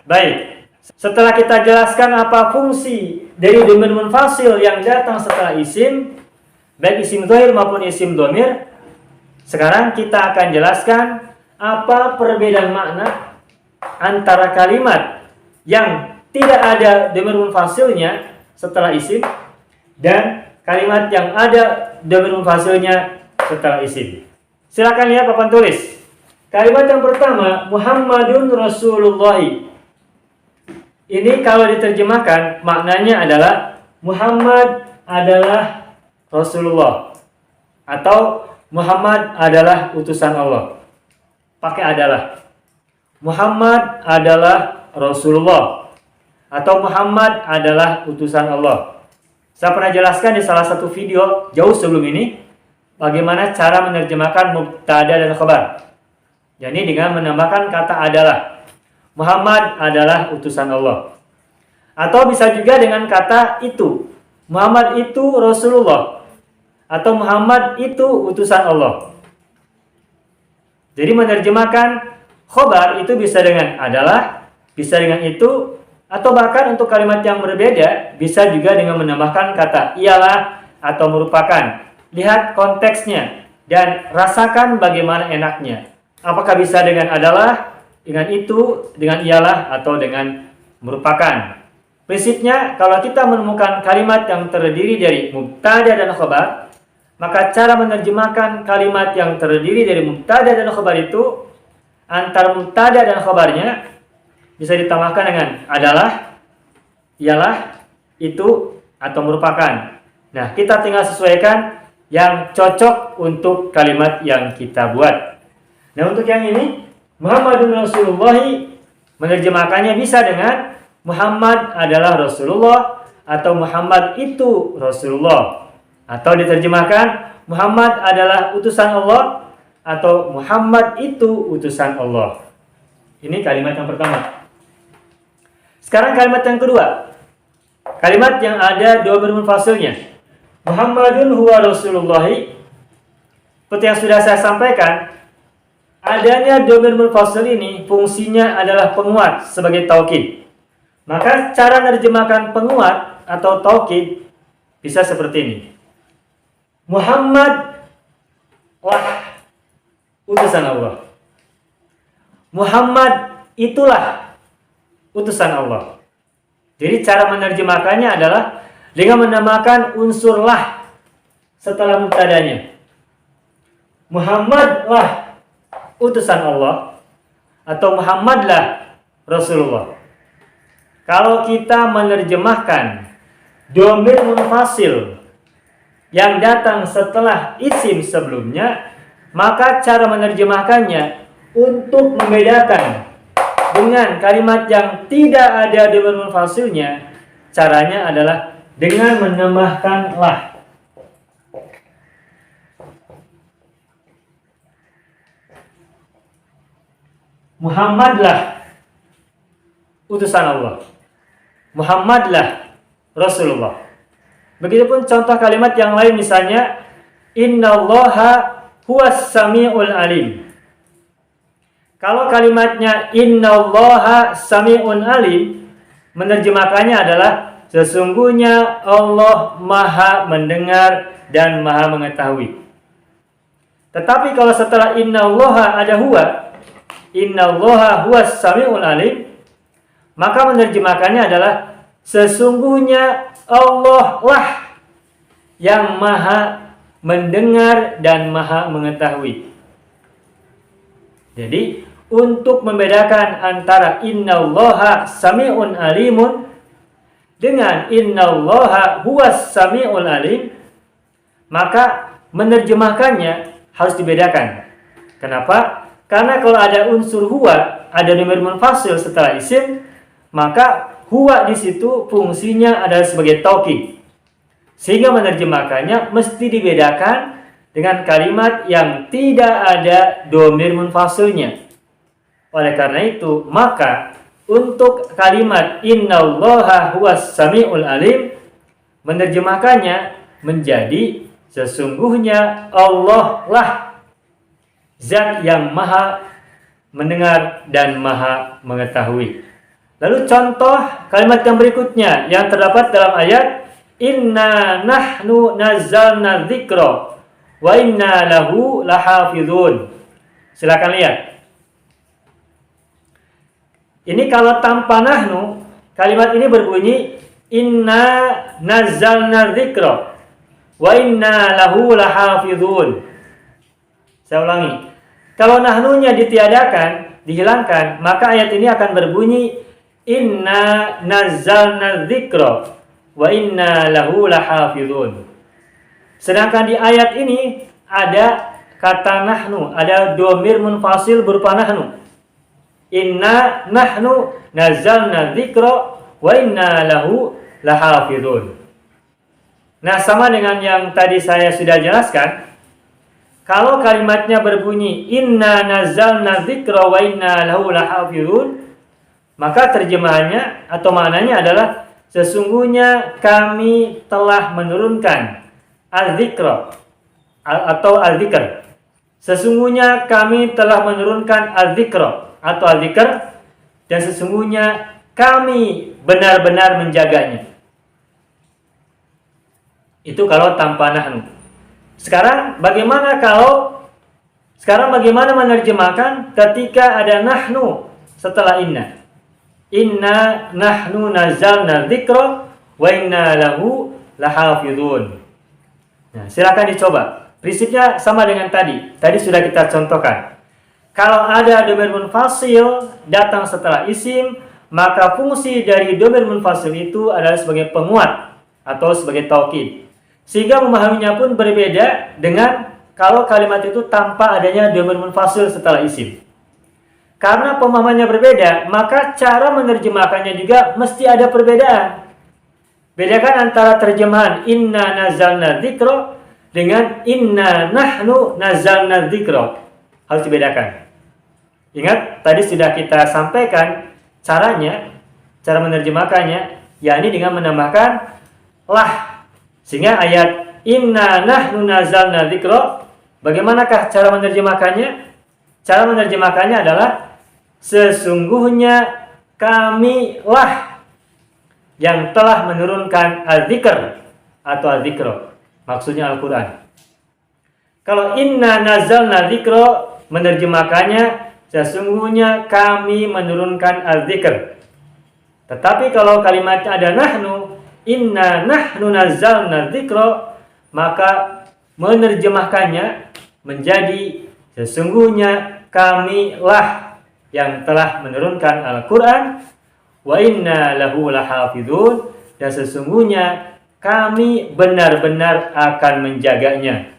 Baik, setelah kita jelaskan apa fungsi dari dhamir munfasil yang datang setelah isim, baik isim dhahir maupun isim dhamir, sekarang kita akan jelaskan apa perbedaan makna antara kalimat yang tidak ada dhamir munfasilnya setelah isim dan kalimat yang ada dhamir munfasilnya setelah isim. Silakan lihat papan tulis. Kalimat yang pertama, Muhammadun Rasulullah. Ini kalau diterjemahkan maknanya adalah Muhammad adalah Rasulullah atau Muhammad adalah utusan Allah. Pakai adalah. Muhammad adalah Rasulullah atau Muhammad adalah utusan Allah. Saya pernah jelaskan di salah satu video jauh sebelum ini bagaimana cara menerjemahkan mubtada dan khabar. Jadi dengan menambahkan kata adalah. Muhammad adalah utusan Allah. Atau bisa juga dengan kata itu. Muhammad itu Rasulullah. Atau Muhammad itu utusan Allah. Jadi menerjemahkan khobar itu bisa dengan adalah, bisa dengan itu, atau bahkan untuk kalimat yang berbeda, bisa juga dengan menambahkan kata ialah atau merupakan. Lihat konteksnya dan rasakan bagaimana enaknya. Apakah bisa dengan adalah, dengan itu, dengan ialah, atau dengan merupakan. Prinsipnya, kalau kita menemukan kalimat yang terdiri dari mubtada dan khabar, maka cara menerjemahkan kalimat yang terdiri dari mubtada dan khabar itu, antara mubtada dan khabarnya, bisa ditambahkan dengan adalah, ialah, itu, atau merupakan. Nah, kita tinggal sesuaikan yang cocok untuk kalimat yang kita buat. Nah, untuk yang ini, Muhammadun Rasulullah menerjemahkannya bisa dengan Muhammad adalah Rasulullah atau Muhammad itu Rasulullah. Atau diterjemahkan Muhammad adalah utusan Allah atau Muhammad itu utusan Allah. Ini kalimat yang pertama. Sekarang kalimat yang kedua. Kalimat yang ada dhamir munfasilnya. Muhammadun huwa Rasulullah. Seperti yang sudah saya sampaikan, adanya dhamir munfasil ini fungsinya adalah penguat sebagai taukid. Maka cara menerjemahkan penguat atau taukid bisa seperti ini. Muhammad lah utusan Allah. Muhammad itulah utusan Allah. Jadi cara menerjemahkannya adalah dengan menambahkan unsur lah setelah mubtadanya. Muhammad lah utusan Allah atau Muhammadlah Rasulullah. Kalau kita menerjemahkan dhamir munfasil yang datang setelah isim sebelumnya, maka cara menerjemahkannya untuk membedakan dengan kalimat yang tidak ada dhamir munfasilnya, caranya adalah dengan menambahkan lah. Muhammadlah utusan Allah. Muhammadlah Rasulullah. Begitupun contoh kalimat yang lain, misalnya innallaha huwas samiul alim. Kalau kalimatnya innallaha samiun alim, menerjemahkannya adalah sesungguhnya Allah Maha mendengar dan Maha mengetahui. Tetapi kalau setelah innallaha ada huwa, innallaha huwas samiul alim, maka menerjemahkannya adalah sesungguhnya Allah lah yang Maha mendengar dan Maha mengetahui. Jadi untuk membedakan antara innallaha samiun alimun dengan innallaha huwas samiul alim, maka menerjemahkannya harus dibedakan. Kenapa? Karena kalau ada unsur huwa, ada dhamir munfasil setelah isim, maka huwa di situ fungsinya adalah sebagai taukid. Sehingga menerjemahkannya mesti dibedakan dengan kalimat yang tidak ada dhamir munfasilnya. Oleh karena itu, maka untuk kalimat innallaha huwas samiul alim, menerjemahkannya menjadi sesungguhnya Allah lah zat yang Maha mendengar dan Maha mengetahui. Lalu contoh kalimat yang berikutnya yang terdapat dalam ayat inna nahnu nazzalna dzikra wa inna lahu lahafizun. Silakan lihat. Ini kalau tanpa nahnu, kalimat ini berbunyi inna nazzalna dzikra wa inna lahu lahafizun. Saya ulangi. Kalau nahnunya ditiadakan, dihilangkan, maka ayat ini akan berbunyi inna nazzalna dzikra wa inna lahu lahafizun. Sedangkan di ayat ini ada kata nahnu, ada dhamir munfasil berupa nahnu. Inna nahnu nazzalna dzikra wa inna lahu lahafizun. Nah, sama dengan yang tadi saya sudah jelaskan. Kalau kalimatnya berbunyi inna nazzalna dzikra wa inna lahu lahafizun, maka terjemahannya atau maknanya adalah sesungguhnya kami telah menurunkan al-dzikra atau al-dzikr. Sesungguhnya kami telah menurunkan al-dzikra atau al-dzikr dan sesungguhnya kami benar-benar menjaganya. Itu kalau tanpa nahnu. Sekarang bagaimana menerjemahkan ketika ada nahnu setelah inna? Inna nahnu nazzalna dzikra wa inna lahu lahafizun. Nah, silakan dicoba. Prinsipnya sama dengan tadi. Tadi sudah kita contohkan. Kalau ada dhamir munfasil datang setelah isim, maka fungsi dari dhamir munfasil itu adalah sebagai penguat atau sebagai taukid. Sehingga memahaminya pun berbeda dengan kalau kalimat itu tanpa adanya dhamir munfasil setelah isim. Karena pemahamannya berbeda, maka cara menerjemahkannya juga mesti ada perbedaan. Bedakan antara terjemahan inna nazzalna dzikra dengan inna nahnu nazzalna dzikra. Harus dibedakan. Ingat, tadi sudah kita sampaikan caranya, cara menerjemahkannya, yakni dengan menambahkan lah. Sehingga ayat inna nahnu nazzalna dzikra, bagaimanakah cara menerjemahkannya? Cara menerjemahkannya adalah sesungguhnya kamilah yang telah menurunkan al-dzikr atau al-dzikra. Maksudnya Al-Quran. Kalau inna nazzalna dzikra, menerjemahkannya sesungguhnya kami menurunkan al-dzikr. Tetapi kalau kalimatnya ada nahnu, inna nahnu nazzalna dzikra, maka menerjemahkannya menjadi sesungguhnya kamilah yang telah menurunkan Al-Quran wa inna lahu lahafizun, dan sesungguhnya kami benar-benar akan menjaganya.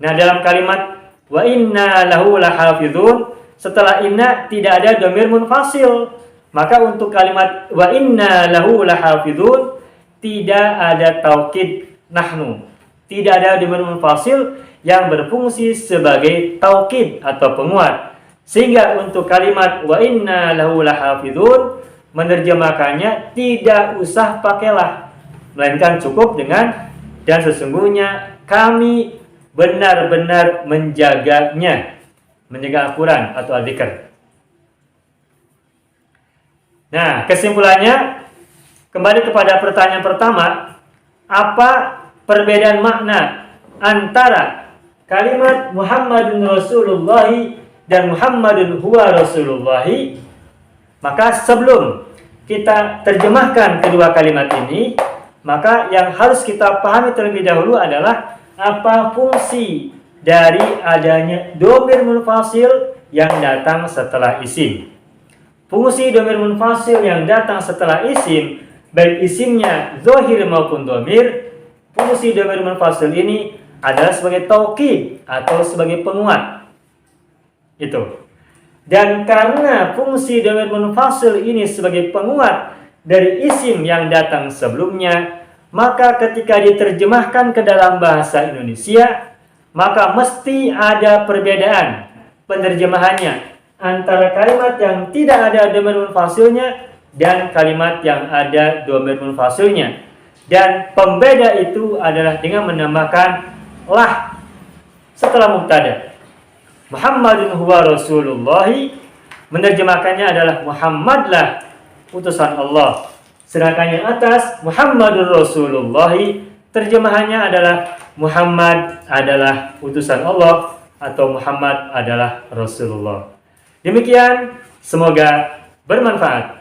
Nah, dalam kalimat wa inna lahu lahafizun, setelah inna tidak ada dhamir munfasil. Maka untuk kalimat wa inna lahu lahafizun tidak ada taukid nahnu. Tidak ada dhamir munfasil yang berfungsi sebagai taukid atau penguat. Sehingga untuk kalimat wa inna lahu lahafizun, menerjemahkannya tidak usah pakailah, melainkan cukup dengan dan sesungguhnya kami benar-benar menjaganya, menjaga Al-Quran atau Al-Dzikr. Nah, kesimpulannya kembali kepada pertanyaan pertama, apa perbedaan makna antara kalimat Muhammadun Rasulullah dan Muhammadun huwa Rasulullah? Maka sebelum kita terjemahkan kedua kalimat ini, maka yang harus kita pahami terlebih dahulu adalah apa fungsi dari adanya dhamir munfasil yang datang setelah isim. Fungsi dhamir munfasil yang datang setelah isim, baik isimnya zahir maupun dhamir, fungsi dhamir munfasil ini adalah sebagai taukid atau sebagai penguat. Itu. Dan karena fungsi dhamir munfasil ini sebagai penguat dari isim yang datang sebelumnya, maka ketika diterjemahkan ke dalam bahasa Indonesia, maka mesti ada perbedaan penerjemahannya antara kalimat yang tidak ada dhamir munfasilnya dan kalimat yang ada dhamir munfasilnya. Dan pembeda itu adalah dengan menambahkan lah setelah mubtada. Muhammadun huwa Rasulullah, menerjemahkannya adalah Muhammadlah utusan Allah. Sedangkan yang atas Muhammadur Rasulullah, terjemahannya adalah Muhammad adalah utusan Allah atau Muhammad adalah Rasulullah. Demikian, semoga bermanfaat.